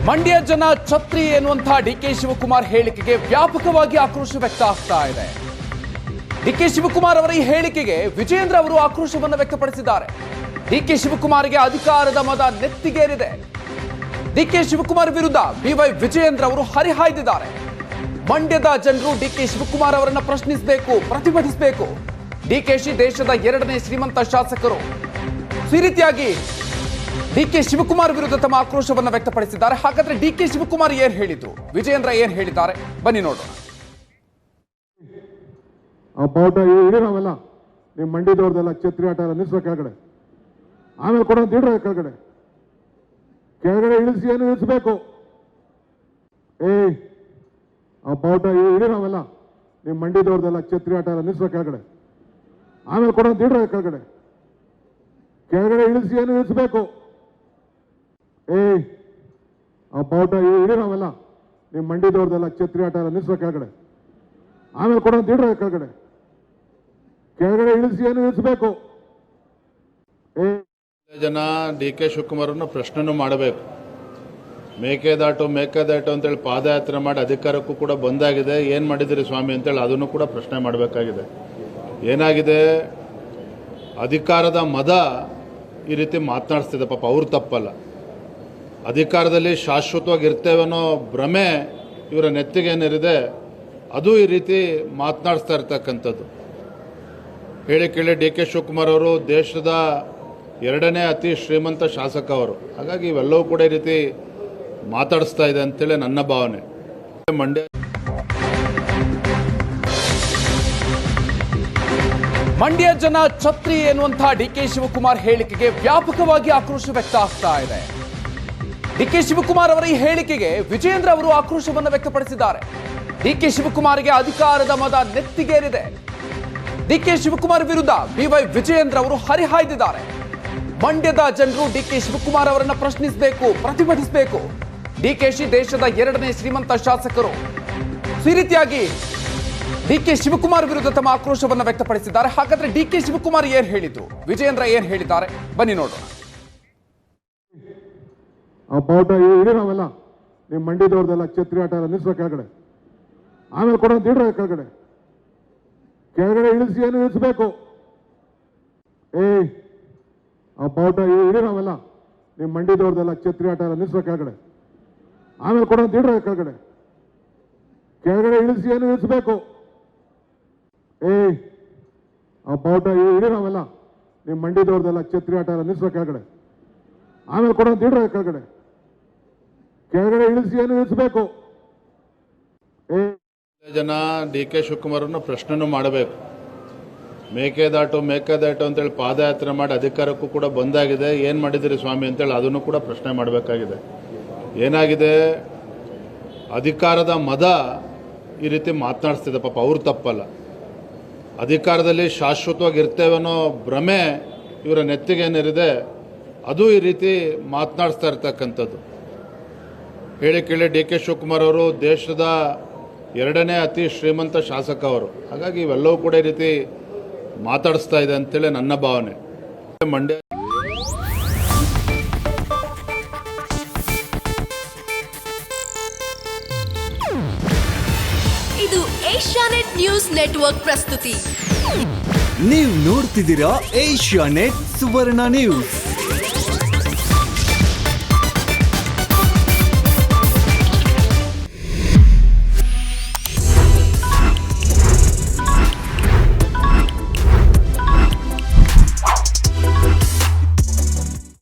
ಮಂಡ್ಯ ಜನ ಛತ್ರಿ ಎನ್ನುವಂತಹ ಡಿಕೆ ಶಿವಕುಮಾರ್ ಹೇಳಿಕೆಗೆ ವ್ಯಾಪಕವಾಗಿ ಆಕ್ರೋಶ ವ್ಯಕ್ತ ಆಗ್ತಾ ಇದೆ. ಡಿಕೆ ಶಿವಕುಮಾರ್ ಅವರ ಈ ಹೇಳಿಕೆಗೆ ವಿಜೇಂದ್ರ ಅವರು ಆಕ್ರೋಶವನ್ನು ವ್ಯಕ್ತಪಡಿಸಿದ್ದಾರೆ. ಡಿಕೆ ಶಿವಕುಮಾರ್ಗೆ ಅಧಿಕಾರದ ಮದ ನೆತ್ತಿಗೇರಿದೆ. ಡಿಕೆ ಶಿವಕುಮಾರ್ ವಿರುದ್ಧ ಬಿವೈ ವಿಜೇಂದ್ರ ಅವರು ಹರಿಹಾಯ್ದಿದ್ದಾರೆ. ಮಂಡ್ಯದ ಜನರು ಡಿಕೆ ಶಿವಕುಮಾರ್ ಅವರನ್ನು ಪ್ರಶ್ನಿಸಬೇಕು, ಪ್ರತಿಭಟಿಸಬೇಕು. ಡಿಕೆಶಿ ದೇಶದ 2ನೇ ಶ್ರೀಮಂತ ಶಾಸಕರು. ಈ ರೀತಿಯಾಗಿ ಡಿಕೆ ಶಿವಕುಮಾರ್ ವಿರುದ್ಧ ತಮ್ಮ ಆಕ್ರೋಶವನ್ನು ವ್ಯಕ್ತಪಡಿಸಿದ್ದಾರೆ. ಹಾಗಾದ್ರೆ ಡಿಕೆ ಶಿವಕುಮಾರ್ ಏನ್ ಹೇಳಿದ್ರು, ವಿಜೇಂದ್ರ ಏನ್ ಹೇಳಿದ್ದಾರೆ, ಬನ್ನಿ ನೋಡೋಣ. ಆ ಬಾವುಟ ಇಡೀ ನಾವೆಲ್ಲ ನಿಮ್ಮ ಮಂಡ್ಯದವ್ರದೆಲ್ಲ ಛತ್ರಿ ಆಟ ಎಲ್ಲ ನಿಲ್ಲಿಸೋ ಕೆಳಗಡೆ, ಆಮೇಲೆ ಕೊಡೋ ಇಡ್ರ ಕೆಳಗಡೆ ಇಳಿಸಿ ಏನು ಇಳಿಸ್ಬೇಕು. ಆ ಬಾವುಟ ಇಡೀ ನಾವೆಲ್ಲ ನಿಮ್ಮ ಮಂಡ್ಯದವ್ರದೆಲ್ಲ ಛತ್ರಿ ಆಟ ಎಲ್ಲ ನಿಲ್ಲಿಸೋ ಕೆಳಗಡೆ, ಆಮೇಲೆ ಕೊಡೋ ಇಡ್ರ ಕೆಳಗಡೆ ಇಳಿಸಿ ಏನು ಇಳಿಸ್ಬೇಕು. ಆ ಬಾವುಟ ಇಡೀ ನಾವೆಲ್ಲ ನಿಮ್ಮ ಮಂಡ್ಯದವ್ರದೆಲ್ಲ ಛತ್ರಿ ಆಟ ಎಲ್ಲ ನಿಲ್ಲಿಸೋ ಕೆಳಗಡೆ, ಆಮೇಲೆ ಕೊಡೋ ಇಡ್ರ ಕೆಳಗಡೆ ಇಳಿಸಿ ಏನು ಇಳಿಸ್ಬೇಕು. ಜನ ಡಿ ಕೆ ಶಿವಕುಮಾರನ್ನು ಪ್ರಶ್ನೆನೂ ಮಾಡಬೇಕು. ಮೇಕೆದಾಟು ಅಂತೇಳಿ ಪಾದಯಾತ್ರೆ ಮಾಡಿ ಅಧಿಕಾರಕ್ಕೂ ಕೂಡ ಬಂದಾಗಿದೆ. ಏನು ಮಾಡಿದಿರಿ ಸ್ವಾಮಿ ಅಂತೇಳಿ ಅದನ್ನು ಕೂಡ ಪ್ರಶ್ನೆ ಮಾಡಬೇಕಾಗಿದೆ. ಏನಾಗಿದೆ, ಅಧಿಕಾರದ ಮದ ಈ ರೀತಿ ಮಾತನಾಡಿಸ್ತಿದೆ. ಪಾಪ ಅವ್ರು ತಪ್ಪಲ್ಲ. ಅಧಿಕಾರದಲ್ಲಿ ಶಾಶ್ವತವಾಗಿ ಇರ್ತೇವನ್ನೋ ಭ್ರಮೆ ಇವರ ನೆತ್ತಿಗೇನಿರಿದೆ, ಅದು ಈ ರೀತಿ ಮಾತನಾಡಿಸ್ತಾ ಇರ್ತಕ್ಕಂಥದ್ದು. ಹೇಳಿ ಕೇಳಿ ಡಿ ಕೆ ಶಿವಕುಮಾರ್ ಅವರು ದೇಶದ 2ನೇ ಅತಿ ಶ್ರೀಮಂತ ಶಾಸಕ ಅವರು. ಹಾಗಾಗಿ ಇವೆಲ್ಲವೂ ಕೂಡ ಈ ರೀತಿ ಮಾತಾಡಿಸ್ತಾ ಇದೆ ಅಂತೇಳಿ ನನ್ನ ಭಾವನೆ. ಮಂಡ್ಯ ಜನ ಛತ್ರಿ ಎನ್ನುವಂತಹ ಡಿಕೆ ಶಿವಕುಮಾರ್ ಹೇಳಿಕೆಗೆ ವ್ಯಾಪಕವಾಗಿ ಆಕ್ರೋಶ ವ್ಯಕ್ತ ಆಗ್ತಾ ಇದೆ. ಡಿಕೆ ಶಿವಕುಮಾರ್ ಅವರ ಈ ಹೇಳಿಕೆಗೆ ವಿಜೇಂದ್ರ ಅವರು ಆಕ್ರೋಶವನ್ನು ವ್ಯಕ್ತಪಡಿಸಿದ್ದಾರೆ. ಡಿಕೆ ಶಿವಕುಮಾರ್ಗೆ ಅಧಿಕಾರದ ಮದ ನೆತ್ತಿಗೇರಿದೆ. ಡಿಕೆ ಶಿವಕುಮಾರ್ ವಿರುದ್ಧ ಬಿವೈ ವಿಜೇಂದ್ರ ಅವರು ಹರಿಹಾಯ್ದಿದ್ದಾರೆ. ಮಂಡ್ಯದ ಜನರು ಡಿಕೆ ಶಿವಕುಮಾರ್ ಅವರನ್ನು ಪ್ರಶ್ನಿಸಬೇಕು, ಪ್ರತಿಭಟಿಸಬೇಕು. ಡಿಕೆಶಿ ದೇಶದ 2ನೇ ಶ್ರೀಮಂತ ಶಾಸಕರು. ಈ ರೀತಿಯಾಗಿ ಡಿಕೆ ಶಿವಕುಮಾರ್ ವಿರುದ್ಧ ತಮ್ಮ ಆಕ್ರೋಶವನ್ನು ವ್ಯಕ್ತಪಡಿಸಿದ್ದಾರೆ. ಹಾಗಾದ್ರೆ ಡಿಕೆ ಶಿವಕುಮಾರ್ ಏನ್ ಹೇಳಿದ್ರು, ವಿಜೇಂದ್ರ ಏನ್ ಹೇಳಿದ್ದಾರೆ, ಬನ್ನಿ ನೋಡೋಣ. ಆ ಬಾವುಟ ಇಡೀ ನಾವೆಲ್ಲ ನಿಮ್ಮ ಮಂಡ್ಯದವ್ರದೆಲ್ಲ ಛತ್ರಿ ಆಟ ಎಲ್ಲ ನಿಲ್ಲಿಸೋ ಕೆಳಗಡೆ, ಆಮೇಲೆ ಕೊಡೋ ಇಡ್ರ ಕೆಳಗಡೆ ಇಳಿಸಿ ಏನು ಇಳಿಸ್ಬೇಕು. ಆ ಬಾವುಟ ಇಡೀ ನಾವೆಲ್ಲ ನಿಮ್ಮ ಮಂಡ್ಯದವ್ರದೆಲ್ಲ ಛತ್ರಿ ಆಟ ಎಲ್ಲ ನಿಲ್ಲಿಸೋ ಕೆಳಗಡೆ, ಆಮೇಲೆ ಕೊಡೋ ಇಡ್ರ ಕೆಳಗಡೆ ಇಳಿಸಿ ಏನು ಇಳಿಸ್ಬೇಕು. ಆ ಬಾವುಟ ಇಡೀ ನಾವೆಲ್ಲ ನಿಮ್ಮ ಮಂಡ್ಯದವ್ರದೆಲ್ಲ ಛತ್ರಿ ಆಟ ಎಲ್ಲ ನಿಲ್ಲಿಸೋ ಕೆಳಗಡೆ, ಆಮೇಲೆ ಕೊಡೋ ಇಡ್ರ ಕೆಳಗಡೆ ಇಳಿಸಿ ಏನು ಇಳಿಸ್ಬೇಕು. ಜನ ಡಿ ಕೆ ಶಿವಕುಮಾರನ್ನು ಪ್ರಶ್ನೆನೂ ಮಾಡಬೇಕು. ಮೇಕೆದಾಟು ಅಂತೇಳಿ ಪಾದಯಾತ್ರೆ ಮಾಡಿ ಅಧಿಕಾರಕ್ಕೂ ಕೂಡ ಬಂದಾಗಿದೆ. ಏನು ಮಾಡಿದಿರಿ ಸ್ವಾಮಿ ಅಂತೇಳಿ ಅದನ್ನು ಕೂಡ ಪ್ರಶ್ನೆ ಮಾಡಬೇಕಾಗಿದೆ. ಏನಾಗಿದೆ, ಅಧಿಕಾರದ ಮದ ಈ ರೀತಿ ಮಾತನಾಡಿಸ್ತಿದೆ. ಪಾಪ ಅವ್ರು ತಪ್ಪಲ್ಲ. ಅಧಿಕಾರದಲ್ಲಿ ಶಾಶ್ವತವಾಗಿ ಇರ್ತೇವನ್ನೋ ಭ್ರಮೆ ಇವರ ನೆತ್ತಿಗೇನಿರಿದೆ, ಅದು ಈ ರೀತಿ ಮಾತನಾಡಿಸ್ತಾ ಇರ್ತಕ್ಕಂಥದ್ದು. ಹೇಳಿ ಕೇಳಿ ಡಿ ಕೆ ಶಿವಕುಮಾರ್ ಅವರು ದೇಶದ 2ನೇ ಅತಿ ಶ್ರೀಮಂತ ಶಾಸಕ ಅವರು. ಹಾಗಾಗಿ ಇವೆಲ್ಲವೂ ಕೂಡ ಈ ರೀತಿ ಮಾತಾಡಿಸ್ತಾ ಇದೆ ಅಂತೇಳಿ ನನ್ನ ಭಾವನೆ. ಮಂಡ್ಯ ಇದು ಏಷ್ಯಾನೆಟ್ ನ್ಯೂಸ್ ನೆಟ್ವರ್ಕ್ ಪ್ರಸ್ತುತಿ. ನೀವು ನೋಡ್ತಿದ್ದೀರಾ ಏಷ್ಯಾನೆಟ್ ಸುವರ್ಣ ನ್ಯೂಸ್.